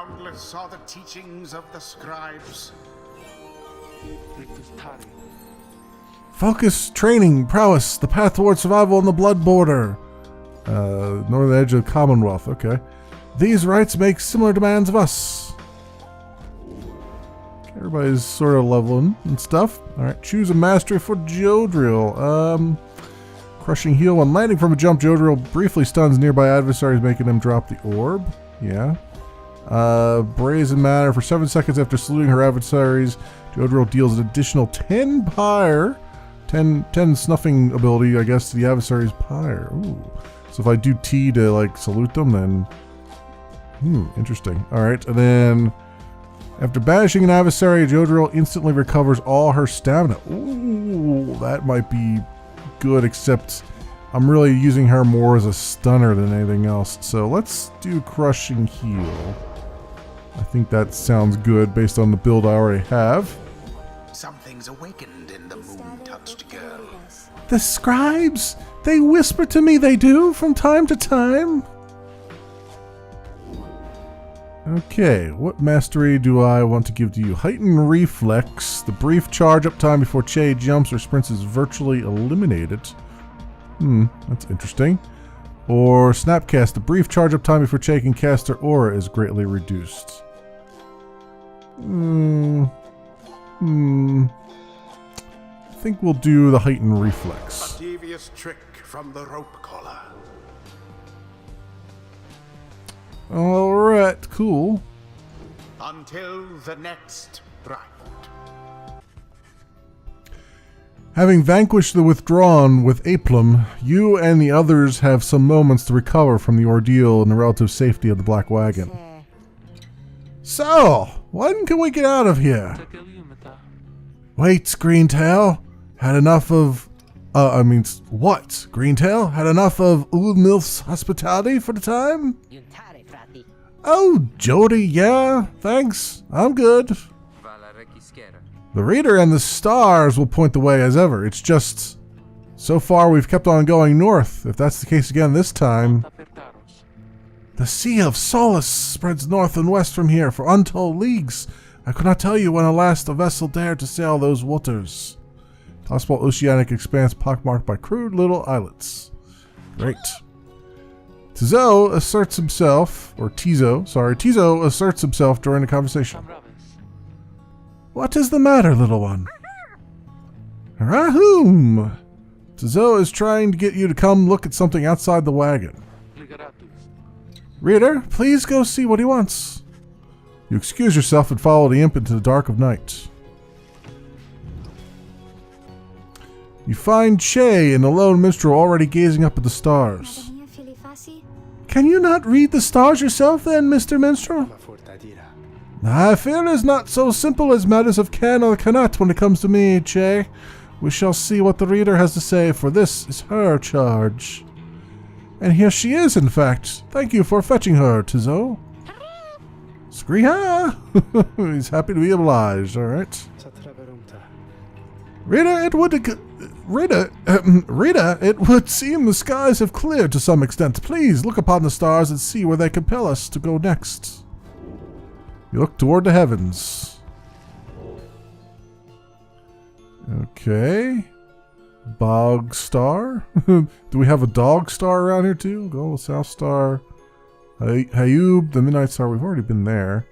Boundless are the teachings of the scribes. Focus, training, prowess, the path towards survival on the blood border. Northern edge of the Commonwealth, okay. These rites make similar demands of us. Okay, everybody's sort of leveling and stuff. Alright, choose a mastery for Jodril. Crushing heal. When landing from a jump, Jodril briefly stuns nearby adversaries, making them drop the orb. Yeah. Brazen Manner. For 7 seconds after saluting her adversaries, Jodril deals an additional 10 pyre. 10 snuffing ability, I guess, to the adversary's pyre. Ooh. So if I do T to, like, salute them, then... interesting. Alright, and then... After banishing an adversary, Jodril instantly recovers all her stamina. Ooh, that might be good, except I'm really using her more as a stunner than anything else. So let's do Crushing Heal. I think that sounds good based on the build I already have. Something's awakened in the moon-touched girl. The scribes! They whisper to me, they do, from time to time. Okay, what mastery do I want to give to you? Heightened Reflex. The brief charge up time before Che jumps or sprints is virtually eliminated. That's interesting. Or Snapcast. The brief charge up time before Che can cast her aura is greatly reduced. I think we'll do the Heightened Reflex. A devious trick from the rope collar. Alright, cool. Until the next rite. Having vanquished the Withdrawn with Aplum, you and the others have some moments to recover from the ordeal in the relative safety of the Black Wagon. So, when can we get out of here? Wait, Greentail. Had enough of... what? Greentail? Had enough of Ulmilf's hospitality for the time? Oh, Jody, yeah, thanks. I'm good. The reader and the stars will point the way as ever. It's just, so far we've kept on going north. If that's the case again this time... The Sea of Solace spreads north and west from here for untold leagues. I could not tell you when last a vessel dared to sail those waters. Possible oceanic expanse pockmarked by crude little islets. Great. Tizo asserts himself during the conversation. What is the matter, little one? Rahum! Tizo is trying to get you to come look at something outside the wagon. Reader, please go see what he wants. You excuse yourself and follow the imp into the dark of night. You find Che and the lone minstrel already gazing up at the stars. Can you not read the stars yourself then, Mr. Minstrel? I fear it is not so simple as matters of can or cannot when it comes to me, Che. We shall see what the reader has to say, for this is her charge. And here she is, in fact. Thank you for fetching her, Tizo. Scree-ha! He's happy to be obliged, alright. Rita, it would seem the skies have cleared to some extent. Please look upon the stars and see where they compel us to go next. You look toward the heavens. Okay. Bog Star. Do we have a dog star around here too? Go South Star. Hayub, the Midnight Star. We've already been there.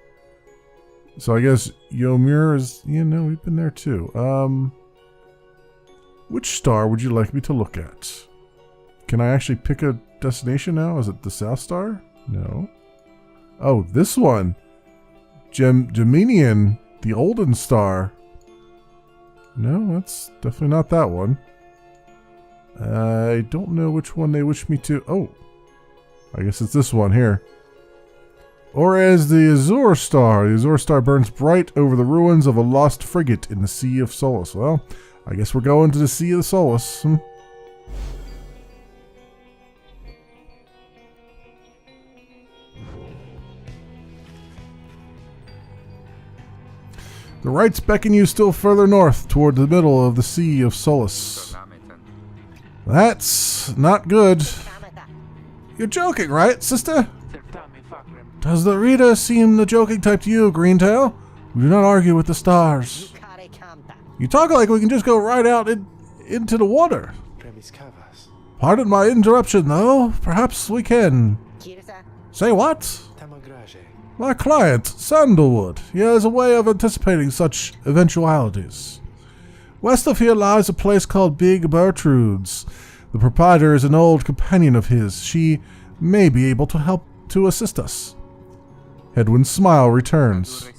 So I guess Yomir is... Yeah, no, we've been there too. Which star would you like me to look at? Can I actually pick a destination now? Is it the South Star? No. Oh, this one. Geminian, the Olden Star. No, that's definitely not that one. I don't know which one they wish me to... Oh. I guess it's this one here. Or as the Azure Star. The Azure Star burns bright over the ruins of a lost frigate in the Sea of Solace. Well, I guess we're going to the Sea of Solace. The rites beckon you still further north, toward the middle of the Sea of Solace. That's not good. You're joking, right, sister? Does the reader seem the joking type to you, Greentail? We do not argue with the stars. You talk like we can just go right out into the water. Pardon my interruption, though. Perhaps we can. Say what? My client, Sandalwood. He has a way of anticipating such eventualities. West of here lies a place called Big Bertrude's. The proprietor is an old companion of his. She may be able to help to assist us. Hedwin's smile returns.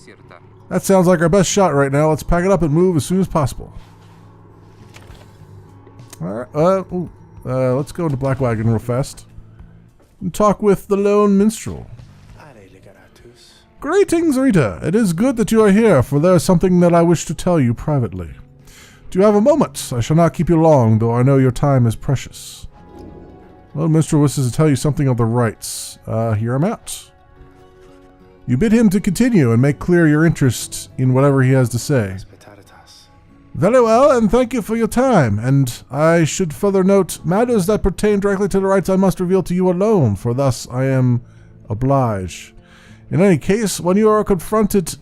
That sounds like our best shot right now. Let's pack it up and move as soon as possible. Alright, let's go into Black Wagon real fast and talk with the lone minstrel. Greetings, Rita. It is good that you are here, for there is something that I wish to tell you privately. Do you have a moment? I shall not keep you long, though I know your time is precious. Lone minstrel wishes to tell you something of the rites. Hear him out. You bid him to continue and make clear your interest in whatever he has to say. Very well, and thank you for your time. And I should further note, matters that pertain directly to the rites I must reveal to you alone, for thus I am obliged. In any case, when you confronted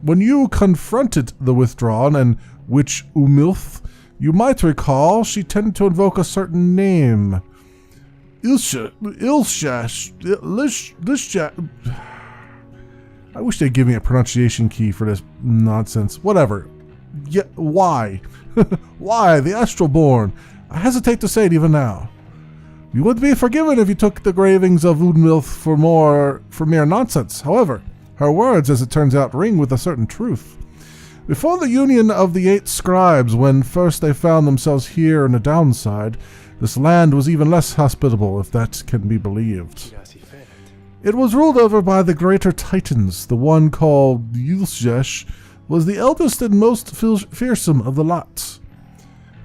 the withdrawn and witch Umilth, you might recall she tended to invoke a certain name. I wish they'd give me a pronunciation key for this nonsense. Whatever. Yeah, why? Why? The Astralborn. I hesitate to say it even now. You would be forgiven if you took the gravings of Udmilth for mere nonsense. However, her words, as it turns out, ring with a certain truth. Before the union of the 8 scribes, when first they found themselves here in the downside, this land was even less hospitable, if that can be believed. It was ruled over by the greater titans. The one called Yulshesh was the eldest and most fearsome of the lot.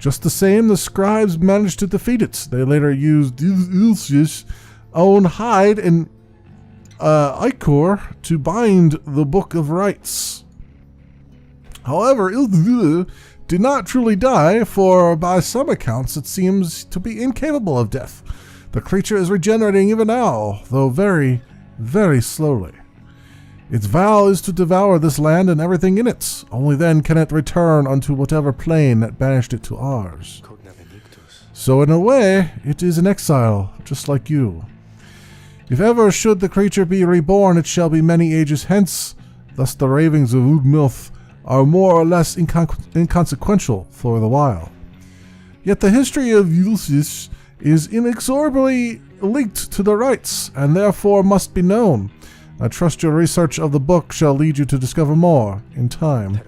Just the same, the scribes managed to defeat it. They later used Yulshesh's own hide and ichor to bind the Book of Rites. However, Ildudu did not truly die, for by some accounts it seems to be incapable of death. The creature is regenerating even now, though very, very slowly. Its vow is to devour this land and everything in it. Only then can it return unto whatever plane that banished it to ours. So in a way, it is an exile, just like you. If ever should the creature be reborn, it shall be many ages hence. Thus the ravings of Udmilth are more or less inconsequential for the while. Yet the history of Ulysses is inexorably linked to the rites, and therefore must be known. I trust your research of the book shall lead you to discover more in time.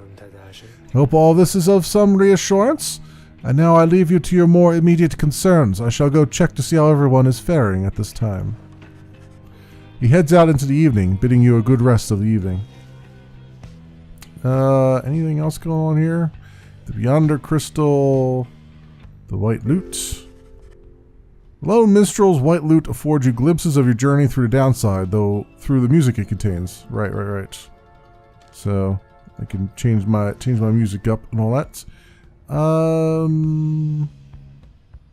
Hope all this is of some reassurance, and now I leave you to your more immediate concerns. I shall go check to see how everyone is faring at this time. He heads out into the evening, bidding you a good rest of the evening. Anything else going on here? The Beyonder Crystal, the White Loot. Lone Minstrel's White Loot affords you glimpses of your journey through the downside, though through the music it contains. Right. So I can change my music up and all that.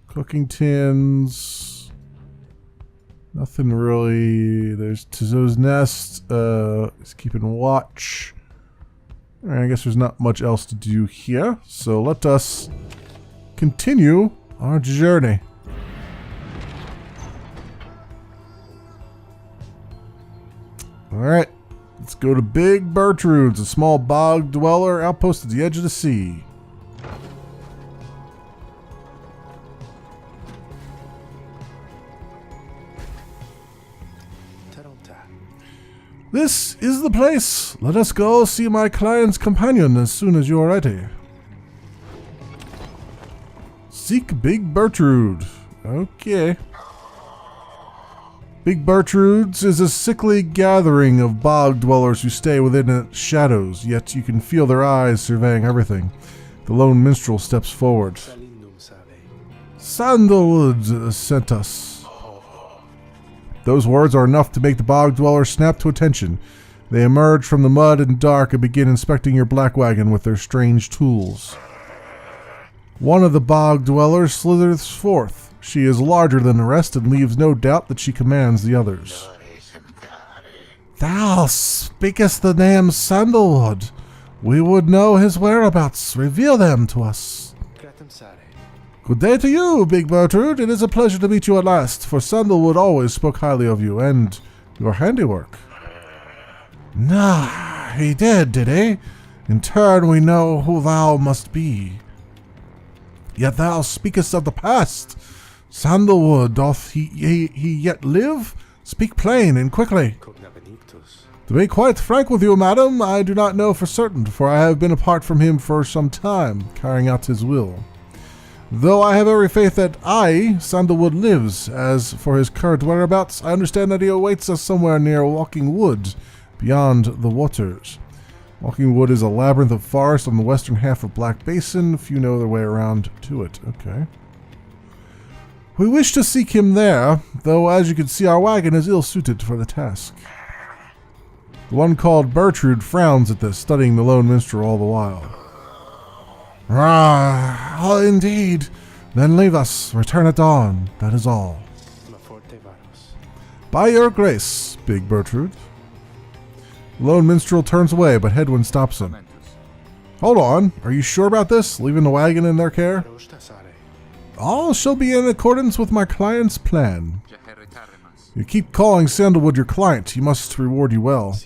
Cooking tins. Nothing really. There's Tizo's Nest. It's keeping watch. I guess there's not much else to do here, so let us continue our journey. Alright, let's go to Big Bertrude's, a small bog dweller outpost at the edge of the sea. This is the place. Let us go see my client's companion as soon as you are ready. Seek Big Bertrude. Okay. Big Bertrude's is a sickly gathering of bog dwellers who stay within its shadows, yet you can feel their eyes surveying everything. The lone minstrel steps forward. Sandalwood sent us. Those words are enough to make the bog dwellers snap to attention. They emerge from the mud and dark and begin inspecting your black wagon with their strange tools. One of the bog dwellers slithers forth. She is larger than the rest and leaves no doubt that she commands the others. Thou speakest the name Sandalwood. We would know his whereabouts. Reveal them to us. Good day to you, Big Bertrude. It is a pleasure to meet you at last, for Sandalwood always spoke highly of you and your handiwork. Nah, he did he? In turn we know who thou must be. Yet thou speakest of the past. Sandalwood, doth he yet live? Speak plain and quickly. To be quite frank with you, madam, I do not know for certain, for I have been apart from him for some time, carrying out his will. Though I have every faith that Sandalwood lives. As for his current whereabouts, I understand that he awaits us somewhere near Walking Wood, beyond the waters. Walking Wood is a labyrinth of forest on the western half of Black Basin. Few know their way around to it. Okay. We wish to seek him there, though as you can see our wagon is ill-suited for the task. The one called Bertrude frowns at this, studying the lone minstrel all the while. Ah, indeed. Then leave us. Return at dawn. That is all. By your grace, Big Bertrude. The lone minstrel turns away, but Hedwyn stops him. Hold on. Are you sure about this? Leaving the wagon in their care? All shall be in accordance with my client's plan. You keep calling Sandalwood your client. He must reward you well.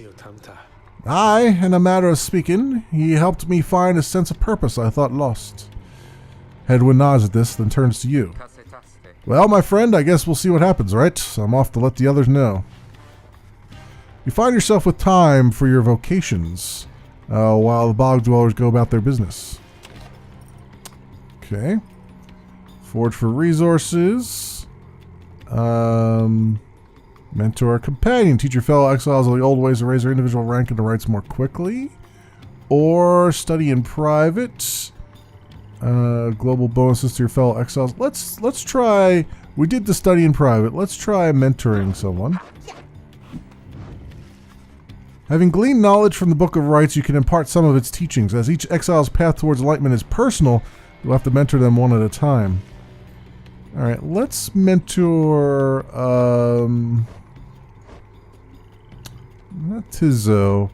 Aye, in a matter of speaking, he helped me find a sense of purpose I thought lost. Hedwyn nods at this, then turns to you. Well, my friend, I guess we'll see what happens, right? I'm off to let the others know. You find yourself with time for your vocations, while the bog dwellers go about their business. Okay. Forge for resources. Mentor a companion. Teach your fellow exiles of the old ways to raise their individual rank in the rights more quickly. Or study in private. Global bonuses to your fellow exiles. Let's try. We did the study in private. Let's try mentoring someone. Having gleaned knowledge from the Book of Rites, you can impart some of its teachings. As each exile's path towards enlightenment is personal, you'll have to mentor them one at a time. Alright, let's mentor, not Tizo,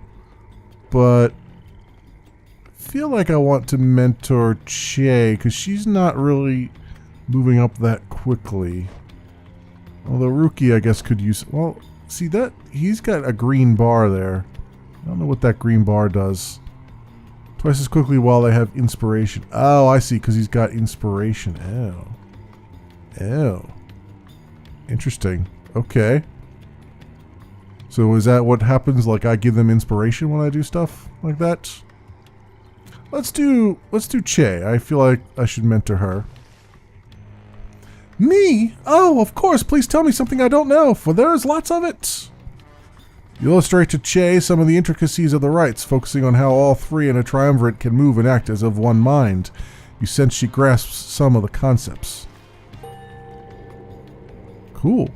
but I feel like I want to mentor Che, because she's not really moving up that quickly. Although Ruki, I guess, could use, well, see that, he's got a green bar there. I don't know what that green bar does. Twice as quickly while they have inspiration. Oh, I see, because he's got inspiration. Oh. Oh. Interesting. Okay. So is that what happens? Like I give them inspiration when I do stuff like that? Let's do Che. I feel like I should mentor her. Me? Oh, of course. Please tell me something I don't know, for there is lots of it. You illustrate to Che some of the intricacies of the rites, focusing on how all three in a triumvirate can move and act as of one mind. You sense she grasps some of the concepts. Cool.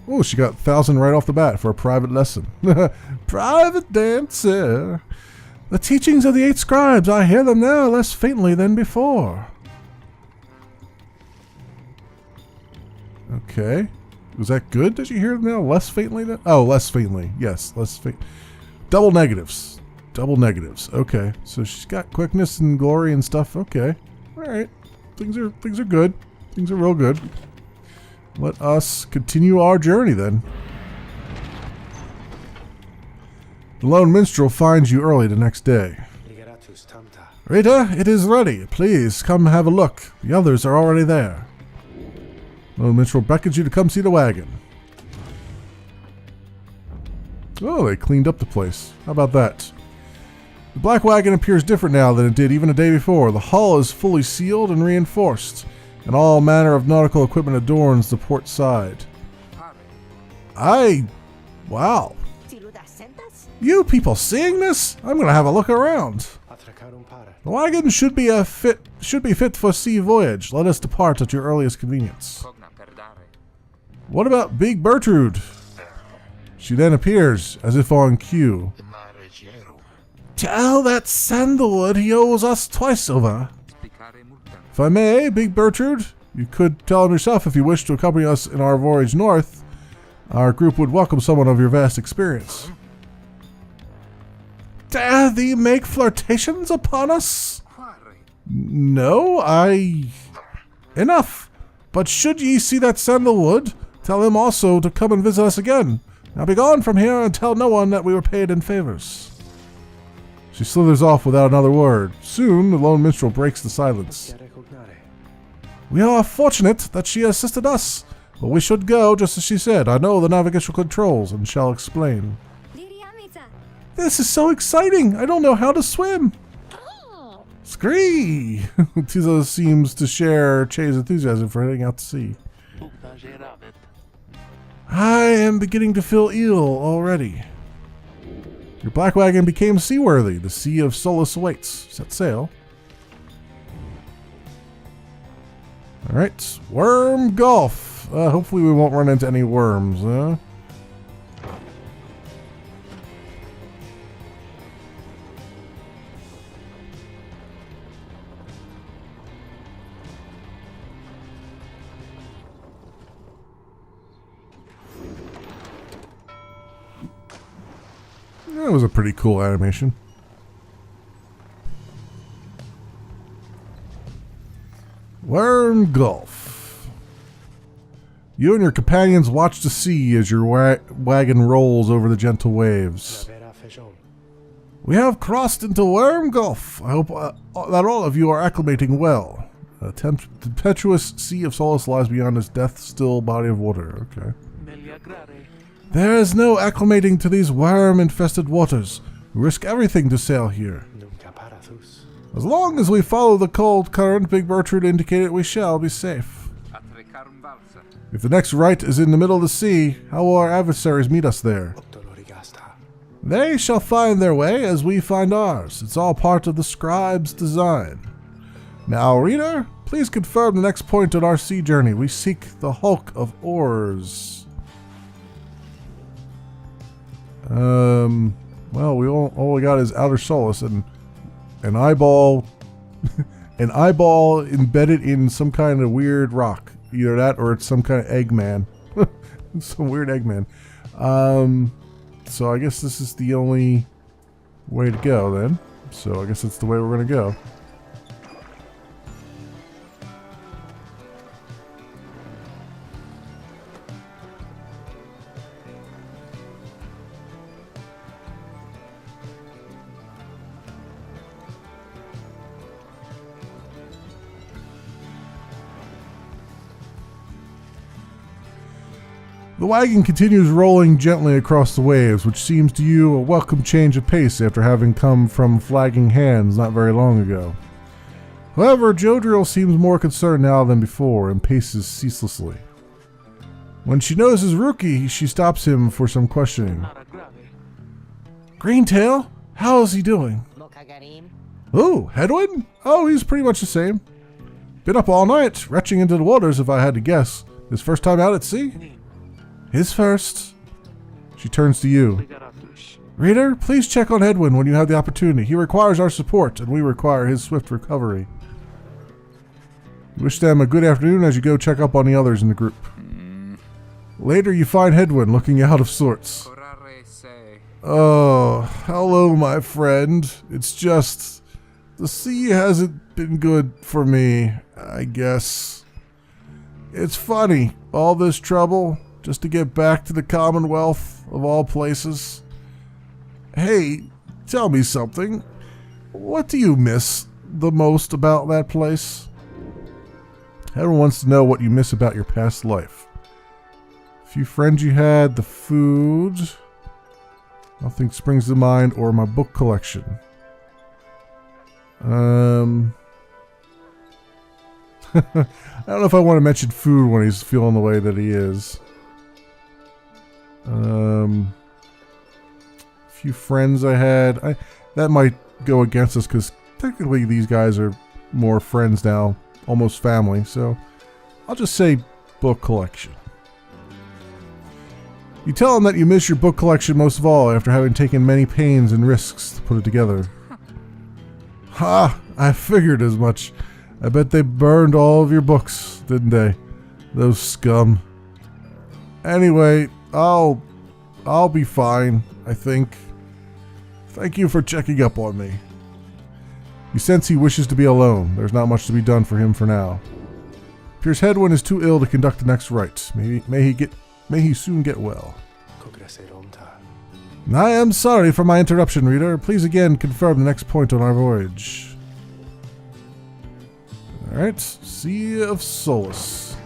Oh, she got 1,000 right off the bat for a private lesson. Private dancer. The teachings of the 8 scribes, I hear them now less faintly than before. Okay. Was that good? Did you hear them now less faintly? Oh, less faintly. Yes, less faint. Double negatives. Double negatives. Okay. So she's got quickness and glory and stuff. Okay. All right. Things are good. Things are real good. Let us continue our journey then. The lone minstrel finds you early the next day. Rita, it is ready. Please come have a look. The others are already there. Lone minstrel beckons you to come see the wagon. Oh, they cleaned up the place. How about that? The black wagon appears different now than it did even a day before. The hull is fully sealed and reinforced, and all manner of nautical equipment adorns the port side. Wow. You people seeing this? I'm gonna have a look around. The wagon should be fit for sea voyage. Let us depart at your earliest convenience. What about Big Bertrude? She then appears, as if on cue. Tell that Sandalwood he owes us twice over. If I may, Big Bertrude, you could tell him yourself if you wish to accompany us in our voyage north. Our group would welcome someone of your vast experience. Dare thee make flirtations upon us? No, Enough! But should ye see that sandalwood, tell him also to come and visit us again. Now be gone from here and tell no one that we were paid in favors. She slithers off without another word. Soon, the lone minstrel breaks the silence. We are fortunate that she assisted us, but we should go just as she said. I know the navigational controls and shall explain. This is so exciting! I don't know how to swim! Scree! Tizo seems to share Che's enthusiasm for heading out to sea. I am beginning to feel ill already. Your black wagon became seaworthy. The Sea of Solace awaits. Set sail. Alright, Worm Gulf. Hopefully we won't run into any worms, huh? That was a pretty cool animation. Worm Gulf. You and your companions watch the sea as your wagon rolls over the gentle waves. We have crossed into Worm Gulf. I hope that all of you are acclimating well. The tempestuous Sea of Solace lies beyond this death-still body of water. Okay. There is no acclimating to these worm-infested waters. We risk everything to sail here. As long as we follow the cold current Big Bertrude indicated, we shall be safe. If the next right is in the middle of the sea, how will our adversaries meet us there? They shall find their way as we find ours. It's all part of the scribe's design. Now, reader, please confirm the next point on our sea journey. We seek the hulk of oars. Well, all we got is Outer Solace and an eyeball, an eyeball embedded in some kind of weird rock. Either that or it's some kind of Eggman. Some weird Eggman. So I guess this is the only way to go then. So I guess that's the way we're going to go. The wagon continues rolling gently across the waves, which seems to you a welcome change of pace after having come from flagging hands not very long ago. However, Jodril seems more concerned now than before and paces ceaselessly. When she notices Rookie, she stops him for some questioning. Greentail? How is he doing? Oh, Hedwin? Oh, he's pretty much the same. Been up all night, retching into the waters if I had to guess. His first time out at sea? His first. She turns to you. Reader, please check on Edwin when you have the opportunity. He requires our support, and we require his swift recovery. Wish them a good afternoon as you go check up on the others in the group. Later, you find Hedwin looking out of sorts. Oh, hello, my friend. It's just... the sea hasn't been good for me, I guess. It's funny, all this trouble... just to get back to the Commonwealth of all places. Hey, tell me something. What do you miss the most about that place? Everyone wants to know what you miss about your past life. A few friends you had, the food. Nothing springs to mind, or my book collection. I don't know if I want to mention food when he's feeling the way that he is. Few friends I had. That might go against us because technically these guys are more friends now, almost family. So I'll just say book collection. You tell them that you miss your book collection most of all after having taken many pains and risks to put it together. Ha! I figured as much. I bet they burned all of your books, didn't they? Those scum. Anyway, I'll be fine, I think. Thank you for checking up on me. You sense he wishes to be alone. There's not much to be done for him for now. Appears Hedwyn is too ill to conduct the next rites. May he soon get well. I am sorry for my interruption, reader. Please again confirm the next point on our voyage. Alright, Sea of Solace.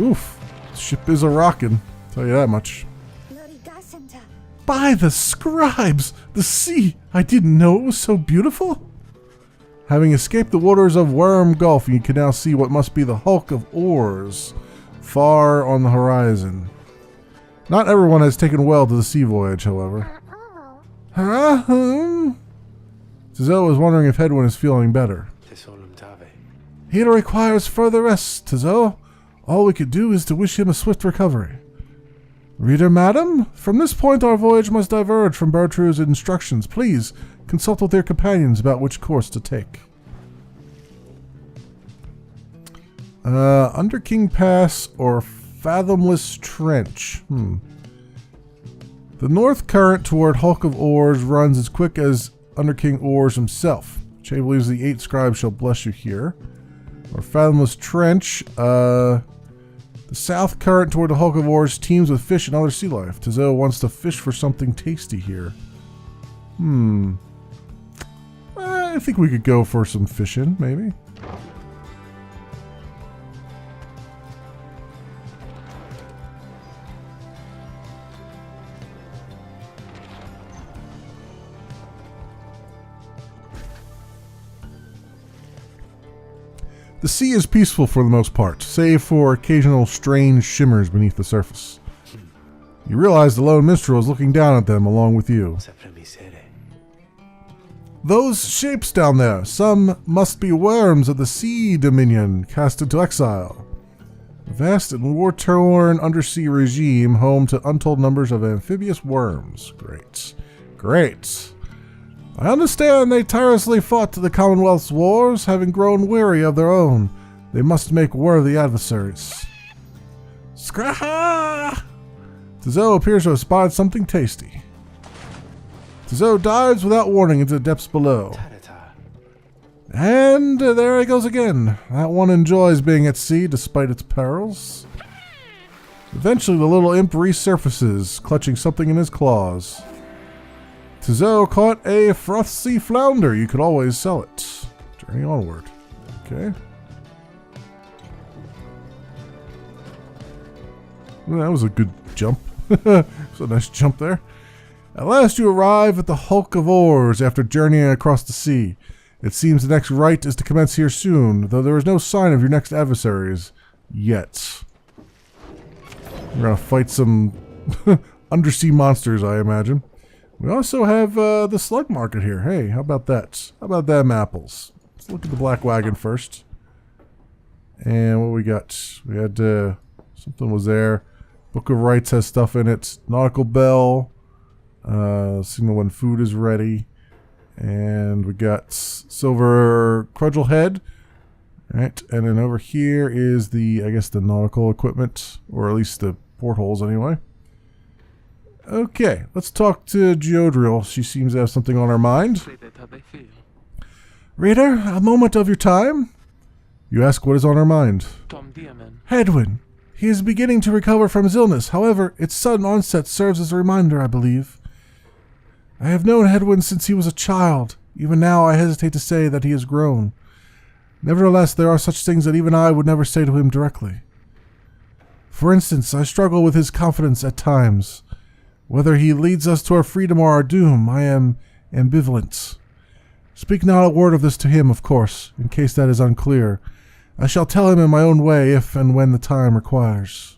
Oof, ship is a-rockin', tell you that much. By the scribes! The sea! I didn't know it was so beautiful! Having escaped the waters of Worm Gulf, you can now see what must be the hulk of oars far on the horizon. Not everyone has taken well to the sea voyage, however. Tizo was wondering if Hedwyn is feeling better. He requires further rest, Tizo. All we could do is to wish him a swift recovery. Reader, madam, from this point our voyage must diverge from Bertrude's instructions. Please consult with your companions about which course to take. Under King Pass or Fathomless Trench. The north current toward Hulk of Oars runs as quick as Under King Oars himself. Che believes the 8 scribes shall bless you here. Or Fathomless Trench, the south current toward the Hulk of Oars teems with fish and other sea life. Tizo wants to fish for something tasty here. I think we could go for some fishing, maybe. The sea is peaceful for the most part, save for occasional strange shimmers beneath the surface. You realize the lone minstrel is looking down at them along with you. Those shapes down there, some must be worms of the sea dominion cast into exile. A vast and war-torn undersea regime home to untold numbers of amphibious worms. Great. Great. I understand they tirelessly fought the Commonwealth's wars, having grown weary of their own. They must make worthy adversaries. Scraha! Tizo appears to have spotted something tasty. Tizo dives without warning into the depths below. And there he goes again. That one enjoys being at sea despite its perils. Eventually the little imp resurfaces, clutching something in his claws. Tizo caught a frothy flounder. You could always sell it. Journey onward. Okay. Well, that was a good jump. It's a nice jump there. At last you arrive at the Hulk of Oars after journeying across the sea. It seems the next rite is to commence here soon, though there is no sign of your next adversaries yet. We're gonna fight some undersea monsters, I imagine. We also have the slug market here. Hey, how about that? How about them apples? Let's look at the black wagon first. And what we got? We had something was there. Book of Rights has stuff in it. Nautical Bell. Signal when food is ready. And we got silver cudgel head. Alright, and then over here is the, I guess, the nautical equipment. Or at least the portholes anyway. Okay, let's talk to Geodriel. She seems to have something on her mind. Reader, a moment of your time. You ask what is on her mind. Hedwyn. He is beginning to recover from his illness. However, its sudden onset serves as a reminder, I believe. I have known Hedwyn since he was a child. Even now, I hesitate to say that he has grown. Nevertheless, there are such things that even I would never say to him directly. For instance, I struggle with his confidence at times. Whether he leads us to our freedom or our doom, I am ambivalent. Speak not a word of this to him, of course, in case that is unclear. I shall tell him in my own way if and when the time requires.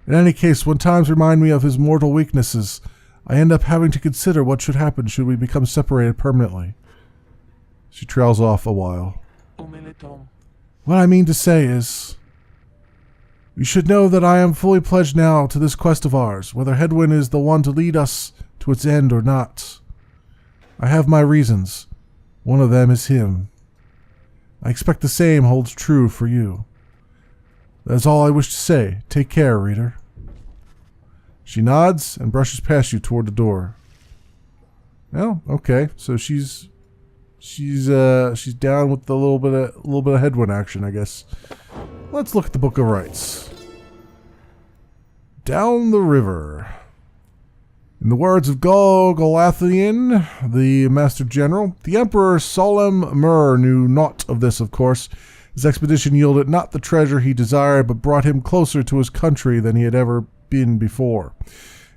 In any case, when times remind me of his mortal weaknesses, I end up having to consider what should happen should we become separated permanently. She trails off a while. What I mean to say is, you should know that I am fully pledged now to this quest of ours, whether Hedwyn is the one to lead us to its end or not. I have my reasons. One of them is him. I expect the same holds true for you. That's all I wish to say. Take care, reader. She nods and brushes past you toward the door. Oh, okay. So she's down with the little bit of headwind action, I guess. Let's look at the Book of Rites. Down the river. In the words of Galathian, the Master General, the Emperor Solemn Mur knew naught of this, of course. His expedition yielded not the treasure he desired, but brought him closer to his country than he had ever been before.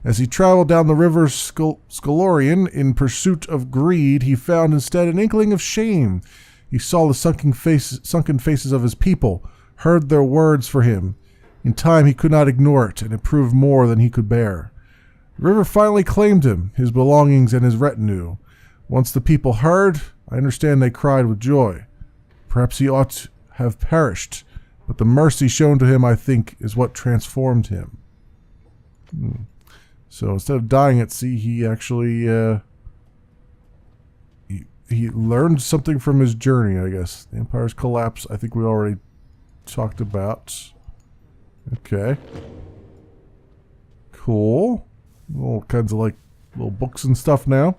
As he traveled down the river Scolorian in pursuit of greed, he found instead an inkling of shame. He saw the sunken faces of his people, heard their words for him. In time he could not ignore it, and it proved more than he could bear. The river finally claimed him, his belongings, and his retinue. Once the people heard, I understand they cried with joy. Perhaps he ought to have perished, but the mercy shown to him, I think, is what transformed him. So instead of dying at sea, he actually he learned something from his journey, I guess. The Empire's collapse, I think we already talked about. Okay. Cool. All kinds of like little books and stuff now.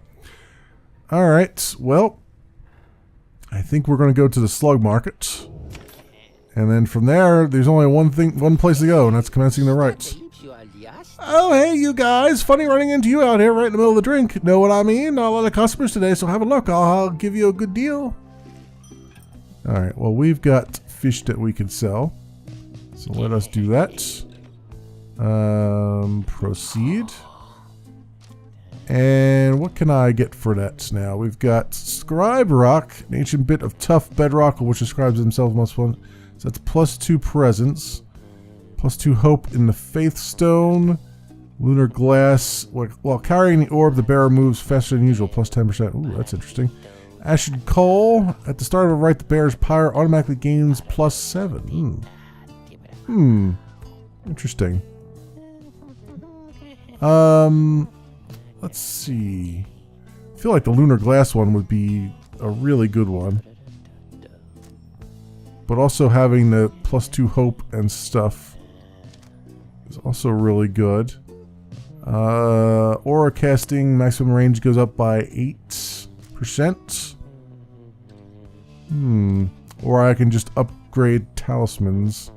Alright, well, I think we're going to go to the slug market. And then from there, there's only one place to go, and that's commencing the rites. Oh, hey, you guys. Funny running into you out here right in the middle of the drink. Know what I mean? Not a lot of customers today, so have a look. I'll give you a good deal. Alright, well, we've got fish that we can sell. So let us do that. Proceed. And what can I get for that now? We've got Scribe Rock, an ancient bit of tough bedrock, which describes himself most fun. So that's +2 presence. +2 hope in the Faith Stone. Lunar Glass. While carrying the orb, the bearer moves faster than usual, +10%. Ooh, that's interesting. Ashen Coal. At the start of a rite, the bearer's Pyre automatically gains +7. Interesting. Let's see. I feel like the Lunar Glass one would be a really good one. But also having the +2 hope and stuff is also really good. Aura casting maximum range goes up by 8%. Or I can just upgrade talismans.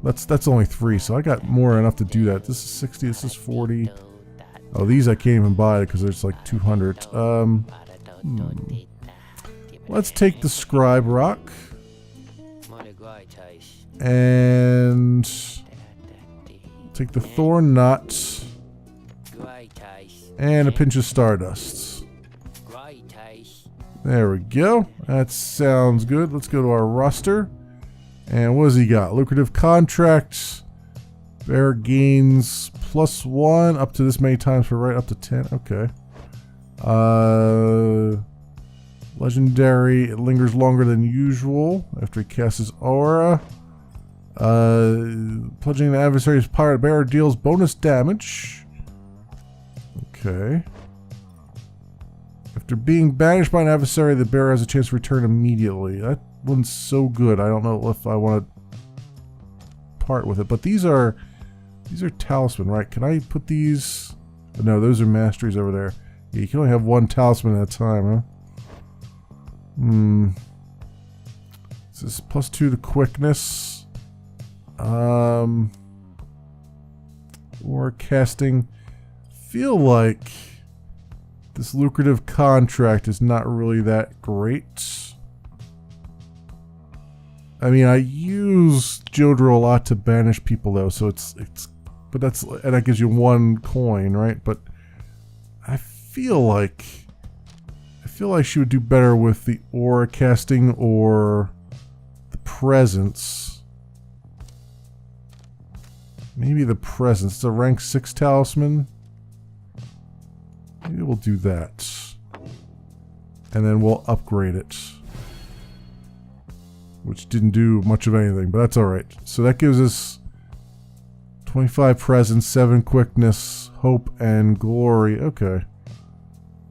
That's only 3, so I got more than enough to do that. This is 60, this is 40. Oh, these I can't even buy because there's like 200. Let's take the Scribe Rock. And take the Thorn Knot. And a pinch of Stardust. There we go. That sounds good. Let's go to our roster. And what has he got? Lucrative contracts. Bear gains +1 up to this many times for right up to 10. Okay. Legendary. It lingers longer than usual after he casts his aura. Pledging the adversary's pirate bearer deals bonus damage. Okay. After being banished by an adversary, the bearer has a chance to return immediately. That one's so good. I don't know if I want to part with it. But these are talisman, right? Can I put these? No, those are masteries over there. Yeah, you can only have one talisman at a time, huh? This is +2 to quickness. Or casting. Feel like this lucrative contract is not really that great. I mean, I use Jodro a lot to banish people, though, so but that gives you 1 coin, right? But I feel like she would do better with the aura casting or the presence. Maybe the presence. It's a rank 6 talisman. Maybe we'll do that. And then we'll upgrade it. Which didn't do much of anything, but that's alright. So that gives us 25 presence, 7 quickness, hope, and glory. Okay.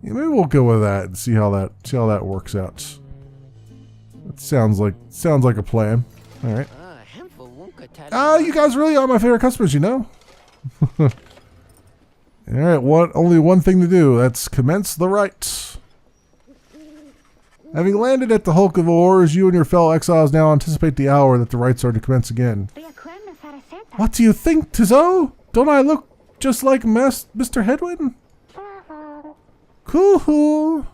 Yeah, maybe we'll go with that and see how that works out. Sounds like a plan. All right. You guys really are my favorite customers, you know. All right, only one thing to do. That's commence the rites. Having landed at the Hulk of Ores, you and your fellow exiles now anticipate the hour that the rites are to commence again. What do you think, Tizo? Don't I look just like Mr. Hedwin? Cool.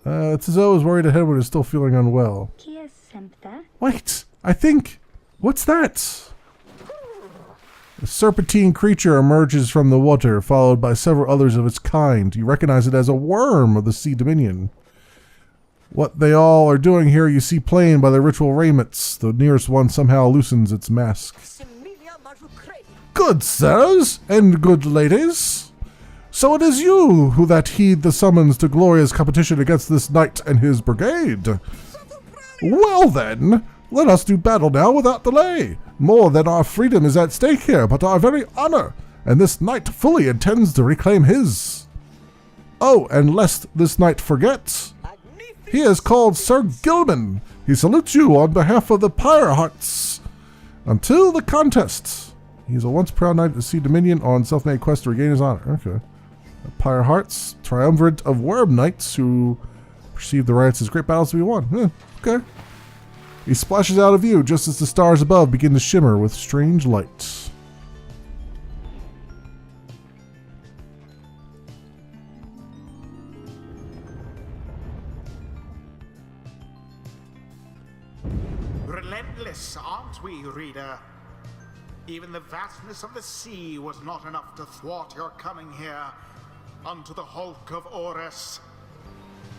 Tizo is worried that Hedwin is still feeling unwell. Wait, I think... What's that? A serpentine creature emerges from the water, followed by several others of its kind. You recognize it as a worm of the Sea Dominion. What they all are doing here you see plain by their ritual raiments. The nearest one somehow loosens its mask. Good sirs and good ladies. So it is you who that heed the summons to glorious competition against this knight and his brigade. Well then, let us do battle now without delay. More than our freedom is at stake here, but our very honor, and this knight fully intends to reclaim his. Oh, and lest this knight forget, he is called Sir Gilman. He salutes you on behalf of the Pyre Hearts. Until the contest. He's a once proud knight of the Sea Dominion on self-made quest to regain his honor. Okay. The Pyre Hearts, triumvirate of worm knights who perceive the rites as great battles to be won. Okay. He splashes out of view just as the stars above begin to shimmer with strange light. Relentless, aren't we, reader? Even the vastness of the sea was not enough to thwart your coming here unto the Hulk of Ores.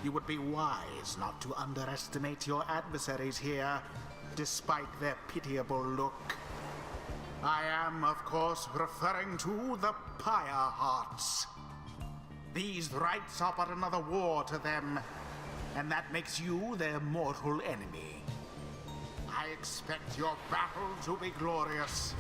You would be wise not to underestimate your adversaries here, despite their pitiable look. I am, of course, referring to the Pyre Hearts. These rites are but another war to them, and that makes you their mortal enemy. I expect your battle to be glorious.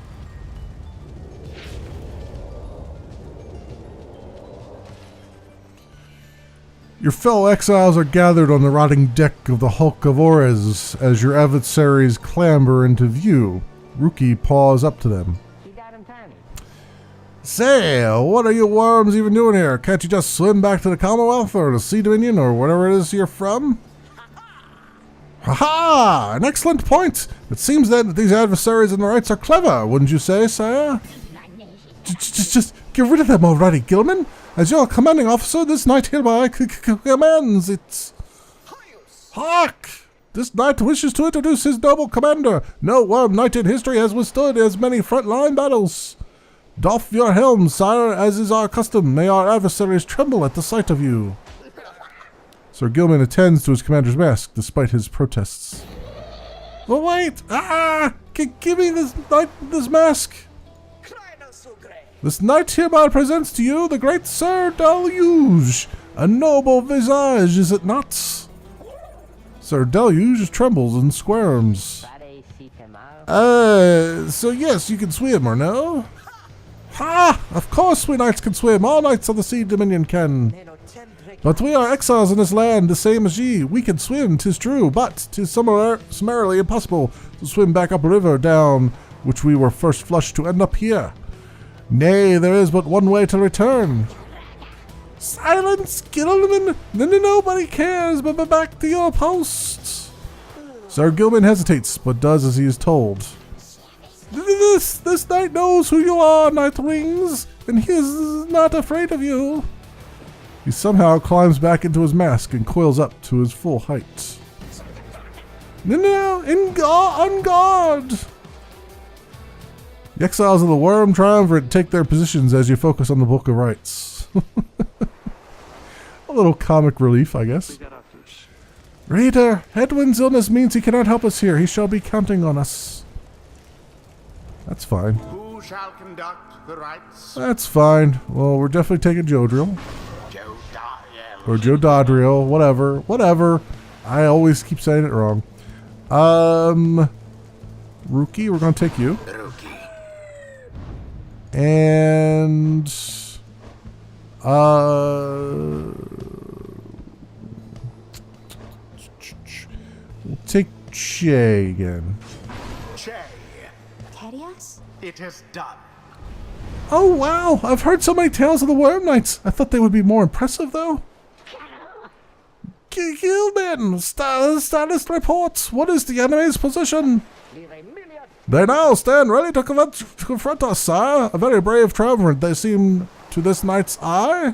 Your fellow exiles are gathered on the rotting deck of the Hulk of Ores as your adversaries clamber into view. Rookie paws up to them. Say, what are you worms even doing here? Can't you just swim back to the Commonwealth or the Sea Dominion or whatever it is you're from? Ha-ha! An excellent point! It seems that these adversaries and the rights are clever, wouldn't you say, sire? Just get rid of them already, Gilman! As your commanding officer, this knight hereby commands it. Hark! This knight wishes to introduce his noble commander. No worm knight in history has withstood as many frontline battles. Doff your helm, sire, as is our custom. May our adversaries tremble at the sight of you. Sir Gilman attends to his commander's mask, despite his protests. But wait! Give me this mask! This knight hereby presents to you the great Sir Deluge. A noble visage, is it not? Sir Deluge trembles and squirms. So yes, you can swim, or no? Ha! Of course we knights can swim. All knights of the Sea Dominion can. But we are exiles in this land, the same as ye. We can swim, 'tis true, but 'tis summarily impossible to swim back up a river down which we were first flushed to end up here. Nay, there is but one way to return. Silence, Gilman! Nobody cares, but back to your posts. Sir Gilman hesitates, but does as he is told. This knight knows who you are, Nightwings, and he is not afraid of you. He somehow climbs back into his mask and coils up to his full height. On guard! The exiles of the Worm Triumvirate take their positions as you focus on the Book of Rites. A little comic relief, I guess. Reader, Hedwin's illness means he cannot help us here. He shall be counting on us. That's fine. Who shall conduct the rites? That's fine. Well, we're definitely taking Jodril. Or Joe Dodriel, whatever. I always keep saying it wrong. Rookie, we're gonna take you. Rookie. And we'll take Che again. Che, Terias? it is done. Oh wow! I've heard so many tales of the Worm Knights. I thought they would be more impressive, though. Gilman, status reports. What is the enemy's position? They now stand ready to confront us, sire. A very brave triumvirate they seem to this knight's eye.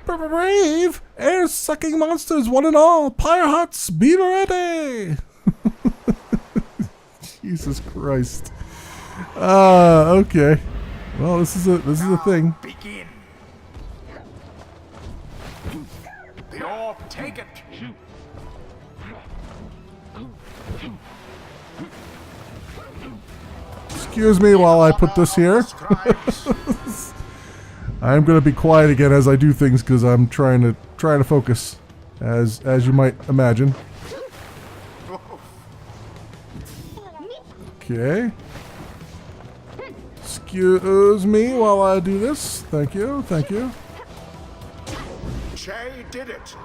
Brave? Air-sucking monsters, one and all. Pyre huts, be ready. Jesus Christ. Okay. Well, this is a thing. Begin. The orb, take it. Excuse me while I put this here. I'm gonna be quiet again as I do things because I'm trying to focus, as you might imagine. Okay. Excuse me while I do this. Thank you, thank you. Che did it.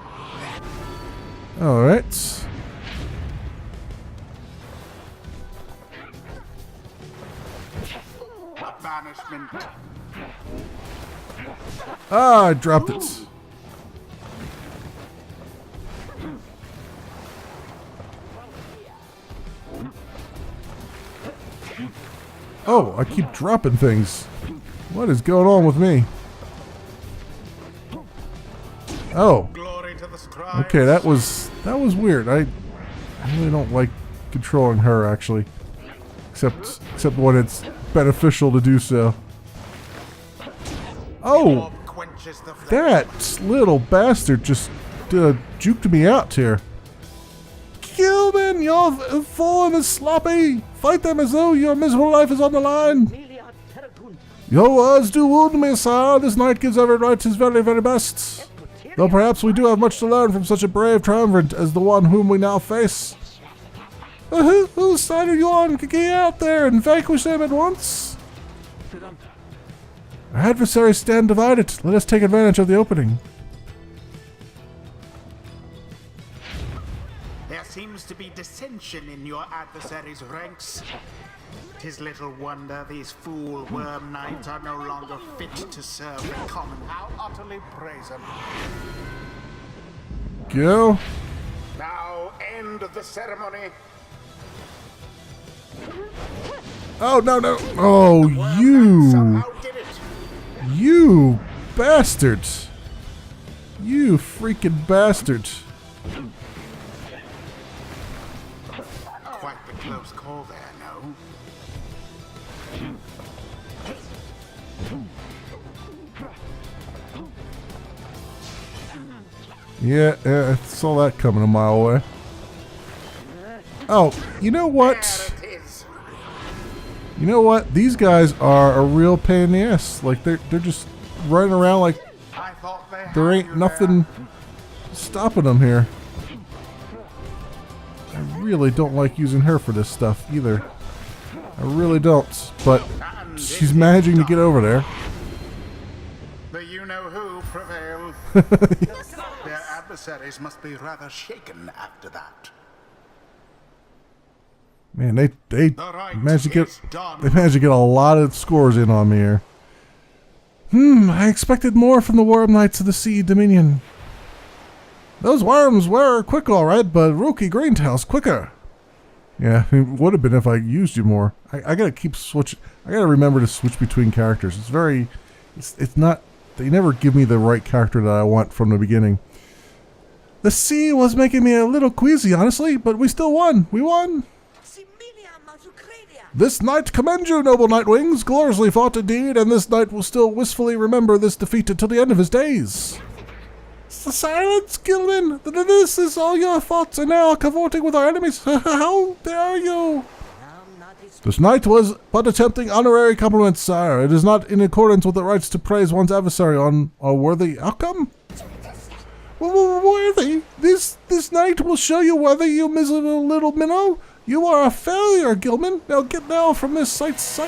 All right. A banishment. Ah, I dropped it. Oh, I keep dropping things. What is going on with me? Oh, Glory to the scribes. okay, that was weird. I really don't like controlling her, actually. Except when it's beneficial to do so. Oh, Orb quenches the flame. that little bastard just juked me out here. Gilman, your form is sloppy. Fight them as though your miserable life is on the line. Your words do wound me, sire. This knight gives every knight his very, very best. Though perhaps we do have much to learn from such a brave triumvirate as the one whom we now face. Whose side are you on? Get out there and vanquish them at once. Our adversaries stand divided. Let us take advantage of the opening. There seems to be dissension in your adversaries' ranks. 'Tis little wonder these fool worm knights are no longer fit to serve the common. How utterly brazen. Go. Now end the ceremony. Oh, no, no. Oh, you. Somehow did it. You bastard. You freaking bastard. Quite the close call there, no? Yeah, I saw that coming a mile away. Oh, you know what? There it is. You know what? These guys are a real pain in the ass. Like, they're just running around like I thought they there had ain't you nothing stopping them here. I really don't like using her for this stuff either. I really don't. But And she's managing to get over there. The you-know-who prevailed. Their adversaries must be rather shaken after that. Man, they right managed to get is done. they managed to get a lot of scores in on me here. I expected more from the Worm Knights of the Sea Dominion. Those worms were quick, all right, but Rookie Greentail's quicker. Yeah, it would have been if I used you more. I gotta keep switching. I gotta remember to switch between characters. It's not. They never give me the right character that I want from the beginning. The sea was making me a little queasy, honestly, but we still won. We won. This night commend you, noble Nightwings. Gloriously fought indeed, and this knight will still wistfully remember this defeat until the end of his days. Silence, Gilman! This is all your fault, and now cavorting with our enemies. How dare you! This knight was but attempting honorary compliments, sire. It is not in accordance with the rights to praise one's adversary on a worthy outcome. Worthy? This knight will show you whether, you miserable little minnow. You are a failure, Gilman. Now get now from this knight's sight.